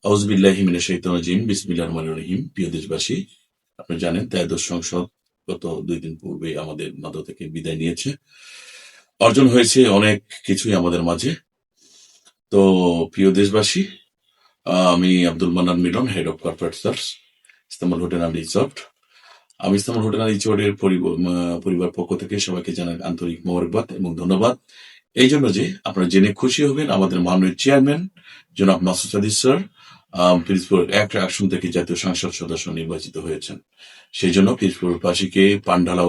আউযুবিল্লাহি মিনাশ শাইতানির রাজিম বিসমিল্লাহির রহমানির রহিম। প্রিয় দেশবাসী, আপনারা জানেন ত্রয়োদশ সংসদ গত ২ দিন পূর্বে আমাদের মাঝ থেকে বিদায় নিয়েছে। অর্জন হয়েছে অনেক কিছুই আমাদের মাঝে। তো প্রিয় দেশবাসী, আমি Abdul Mannan Milon, head of corporate search, Istanbul hotel and resort. আমি ইস্তাম্বুল হোটেল অ্যান্ড রিসর্টের পরিবার পক্ষ থেকে সবাইকে জানাই আন্তরিক মোবারকবাদ এবং ধন্যবাদ। এই জন্য যে আপনারা জেনে খুশি হবেন, আমাদের মাননীয় চেয়ারম্যান জনাব মাসুদ সাদিক স্যার পিরোজপুর ১ আসন থেকে জাতীয় সংসদ সদস্য নির্বাচিত হয়েছেন। সেই জন্য পিরোজপুরবাসীকে পান্ডালা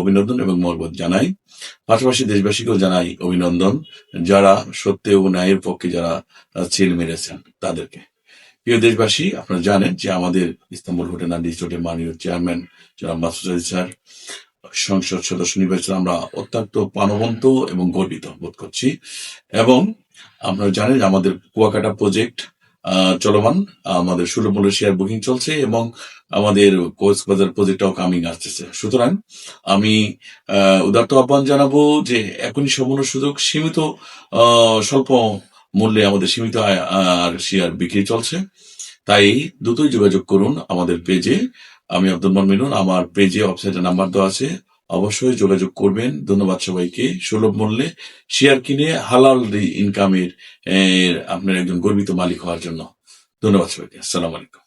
অভিনন্দন এবং মোবারকবাদ জানাই। পাশাপাশি দেশবাসীকেও জানাই অভিনন্দন, যারা সত্য ও ন্যায়ের পক্ষে যারা ছিল মেরেছেন তাদেরকে। প্রিয় দেশবাসী, আপনারা জানেন যে আমাদের ইস্তাম্বুল হোটেল অ্যান্ড রিসোর্টের মাননীয় চেয়ারম্যান জনাব মাসুদ সাদিক স্যার সংসদ সদস্য নির্বাচন আমরা অত্যন্ত প্রাণবন্ত এবং গর্বিত বোধ করছি। এবং আপনারা জানেন আমাদের কুয়াকাটা প্রজেক্ট চলমান, আমাদের সুলভ মূল্যে শেয়ার বুকিং চলছে এবং আমাদের কক্সবাজার প্রজেক্টটাও কামিং আসতেছে। সুতরাং আমি উদাত্ত আহ্বান জানাবো যে এখনই সম্পূর্ণ সুযোগ, সীমিত স্বল্প মূল্যে আমাদের সীমিত আর শেয়ার বিক্রি চলছে। তাই দ্রুতই যোগাযোগ করুন আমাদের পেজে। আমি আব্দুল মান্নান মিলন, আমার পেজে ওয়েবসাইটে নাম্বার দেওয়া আছে, অবশ্যই যোগাযোগ করবেন। ধন্যবাদ সবাইকে। সুলভ মূল্যে শেয়ার কিনে হালাল ইনকামের আপনার একজন গর্বিত মালিক হওয়ার জন্য ধন্যবাদ সবাইকে। আসসালামু আলাইকুম।